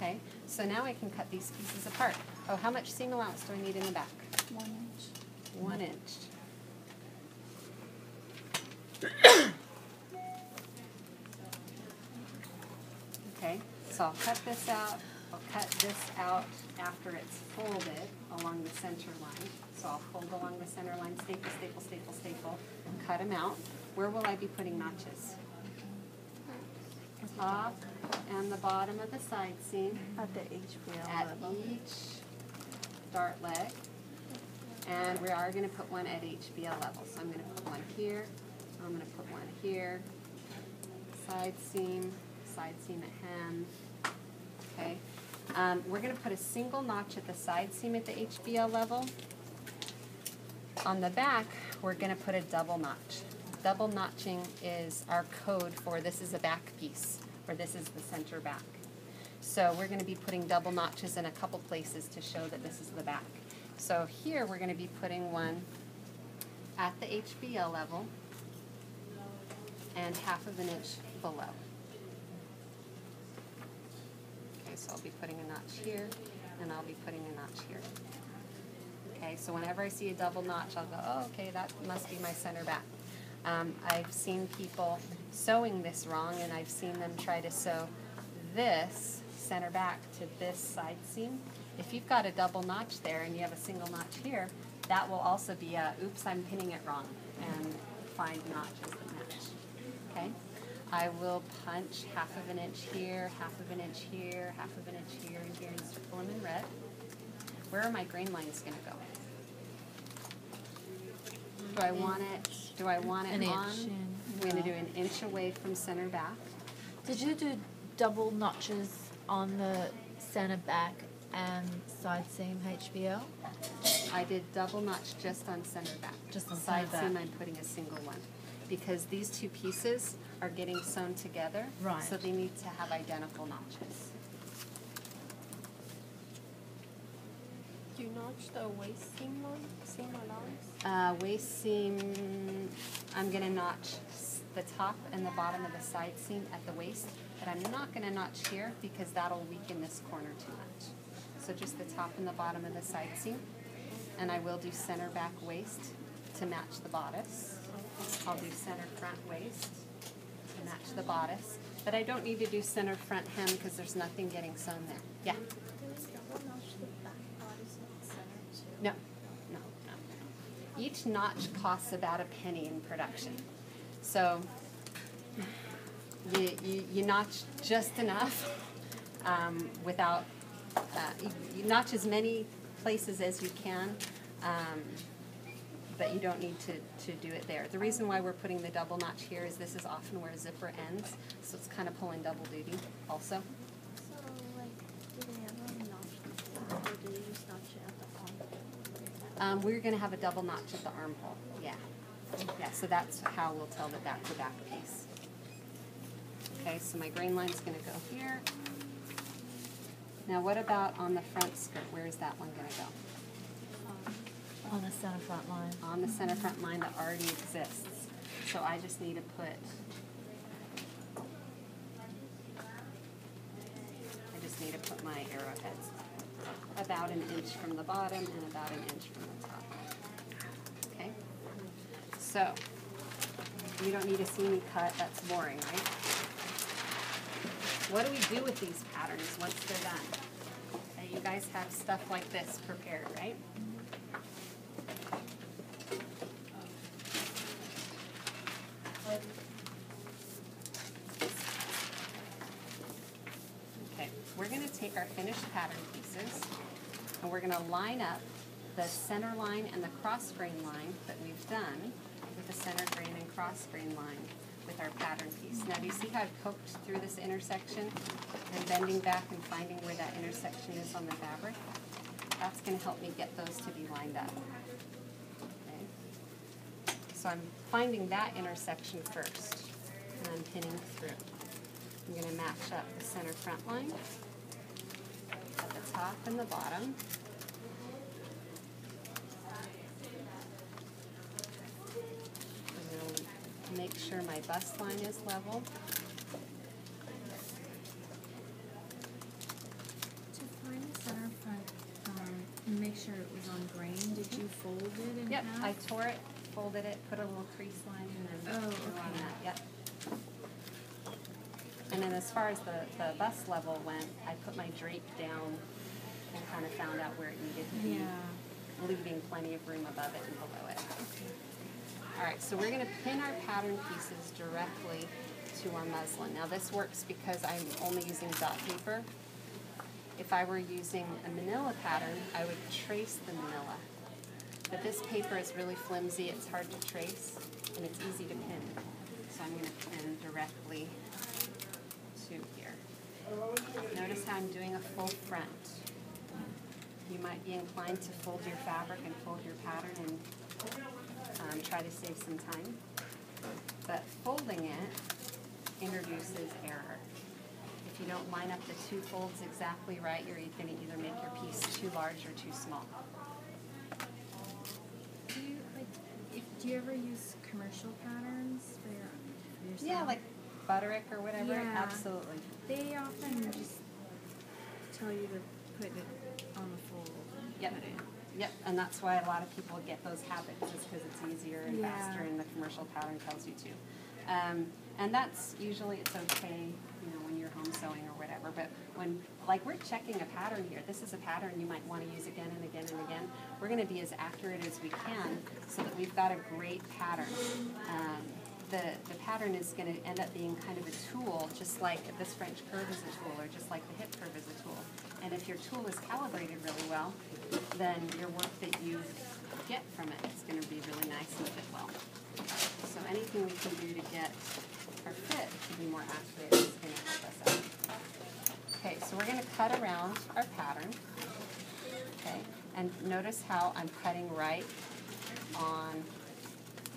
Okay, so now I can cut these pieces apart. Oh, how much seam allowance do I need in the back? 1 inch. 1 inch. Okay, so I'll cut this out. I'll cut this out after it's folded along the center line. So I'll fold along the center line, staple, staple, staple, staple, cut them out. Where will I be putting notches? Top and the bottom of the side seam. At the HBL at level. each dart leg. And we are going to put one at HBL level. So I'm going to put one here. I'm going to put one here. Side seam at hem. Okay. We're going to put a single notch at the side seam at the HBL level. On the back, we're going to put a double notch. Double notching is our code for this is a back piece, or this is the center back. So we're going to be putting double notches in a couple places to show that this is the back. So here we're going to be putting one at the HBL level and 1/2 inch below. Okay, so I'll be putting a notch here, and I'll be putting a notch here. Okay, so whenever I see a double notch, I'll go, oh, okay, that must be my center back. I've seen people sewing this wrong, and I've seen them try to sew this center back to this side seam. If you've got a double notch there and you have a single notch here, that will also be a, oops, I'm pinning it wrong, and find notches that match. Okay? I will punch 1/2 inch here, 1/2 inch here, 1/2 inch here, and here, and circle them in red. Where are my grain lines going to go? Do I want it? Do I want it An on? inch. I'm going to do 1 inch away from center back. Did you do double notches on the center back and side seam HBL? I did double notch just on center back. Just on side center seam, back. I'm putting a single one because these two pieces are getting sewn together. Right. So they need to have identical notches. Do you notch the waist seam allowance? Waist seam, I'm going to notch the top and the bottom of the side seam at the waist, but I'm not going to notch here because that'll weaken this corner too much. So just the top and the bottom of the side seam, and I will do center back waist to match the bodice. I'll do center front waist to match the bodice, but I don't need to do center front hem because there's nothing getting sewn there. Yeah? No, no, no. Each notch costs about a penny in production. So you notch just enough without, you notch as many places as you can, but you don't need to do it there. The reason why we're putting the double notch here is this is often where a zipper ends, so it's kind of pulling double duty also. So, like, do they ever notch or do they just notch it at the armhole? We're going to have a double notch at the armhole, yeah. Yeah, so that's how we'll tell that that's the back piece. Okay, so my grain line's going to go here. Now what about on the front skirt? Where is that one going to go? On the center front line. On the center front line that already exists. So I just need to put, my arrowheads about 1 inch from the bottom and about 1 inch from the top. Okay? So, you don't need to see me cut, that's boring, right? What do we do with these patterns once they're done? Okay, you guys have stuff like this prepared, right? Okay, we're going to take our finished pattern pieces and we're going to line up the center line and the cross grain line that we've done with the center grain and cross grain line with our pattern piece. Now do you see how I've poked through this intersection and bending back and finding where that intersection is on the fabric? That's going to help me get those to be lined up. Okay. So I'm finding that intersection first and I'm pinning through. I'm going to match up the center front line at the top and the bottom. I'm going to make sure my bust line is level. was on grain, did you fold it in Yep, half? I tore it, folded it, put a little crease line, and then Oh, drew on okay. that, yep. And then as far as the bust level went, I put my drape down and kind of found out where it needed to be, Yeah. leaving plenty of room above it and below it. All right, so we're gonna pin our pattern pieces directly to our muslin. Now this works because I'm only using dot paper. If I were using a manila pattern, I would trace the manila. But this paper is really flimsy, it's hard to trace, and it's easy to pin. So I'm gonna pin directly to here. Notice how I'm doing a full front. You might be inclined to fold your fabric and fold your pattern and try to save some time. But folding it introduces error. If you don't line up the two folds exactly right, you're going to either make your piece too large or too small. Do you ever use commercial patterns for yourself? Yeah, like Butterick or whatever. Yeah. Absolutely. They often just tell you to put it on the fold. Yep. Put it. Yep, and that's why a lot of people get those habits, is because it's easier and Yeah. faster, and the commercial pattern tells you to. And that's usually, it's okay, you know, when you're home sewing or whatever, but when, like, we're checking a pattern here, this is a pattern you might want to use again and again and again. We're going to be as accurate as we can so that we've got a great pattern. The pattern is going to end up being kind of a tool, just like this French curve is a tool, or just like the hip curve is a tool. And if your tool is calibrated really well, then your work that you get from it is going to be really nice and fit well. So anything we can do to get our fit to be more accurate is going to help us out. Okay, so we're going to cut around our pattern. Okay, and notice how I'm cutting right on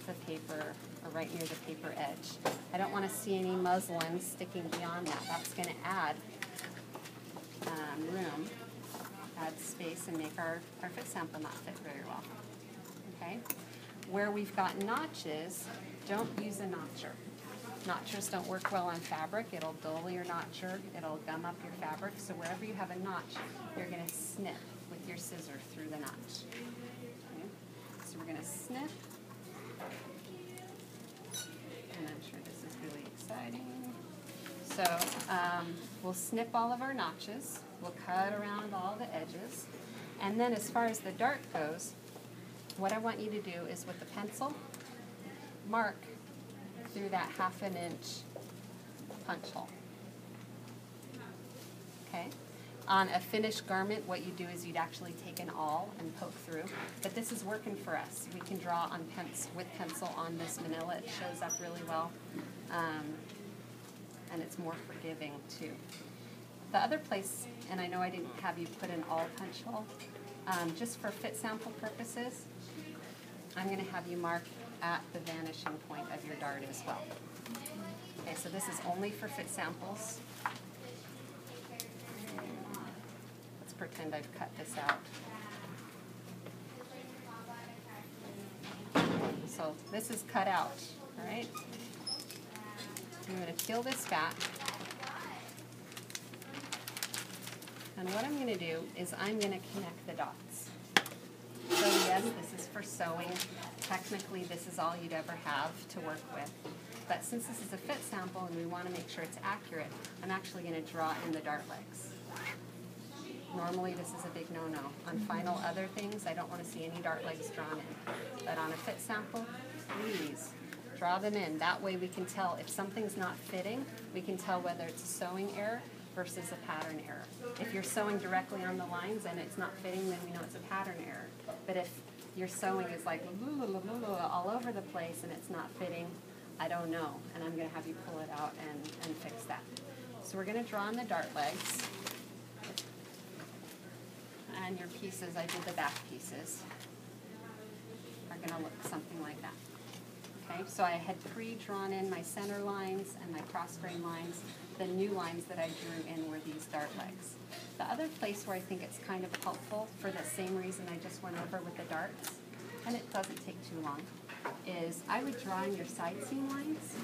the paper, or right near the paper edge. I don't want to see any muslin sticking beyond that. That's going to add room, add space, and make our fit sample not fit very well. Okay? Where we've got notches, don't use a notcher. Notchers don't work well on fabric. It'll dull your notcher. It'll gum up your fabric. So wherever you have a notch, you're going to snip with your scissor through the notch. Okay? So we're going to snip. And I'm sure this is really exciting. So we'll snip all of our notches. We'll cut around all the edges. And then as far as the dart goes, what I want you to do is with the pencil, mark through that 1/2 inch punch hole. Okay? On a finished garment, what you do is you'd actually take an awl and poke through. But this is working for us. We can draw on with pencil on this manila. It shows up really well. And it's more forgiving too. The other place, and I know I didn't have you put an awl punch hole, just for fit sample purposes, I'm going to have you mark at the vanishing point of your dart as well. Okay, so this is only for fit samples. Let's pretend I've cut this out. So this is cut out, all right? I'm going to peel this back. And what I'm going to do is I'm going to connect the dots. So yes, this is for sewing. Technically, this is all you'd ever have to work with. But since this is a fit sample and we want to make sure it's accurate, I'm actually going to draw in the dart legs. Normally, this is a big no-no. On final other things, I don't want to see any dart legs drawn in. But on a fit sample, please draw them in. That way we can tell if something's not fitting, we can tell whether it's a sewing error versus a pattern error. If you're sewing directly on the lines and it's not fitting, then we know it's a pattern error. But if your sewing is like all over the place and it's not fitting, I don't know. And I'm going to have you pull it out and fix that. So we're going to draw on the dart legs. And your pieces, I did the back pieces, are going to look something like that. Okay, so I had pre-drawn in my center lines and my cross grain lines. The new lines that I drew in were these dart legs. The other place where I think it's kind of helpful, for the same reason I just went over with the darts, and it doesn't take too long, is I would draw in your side seam lines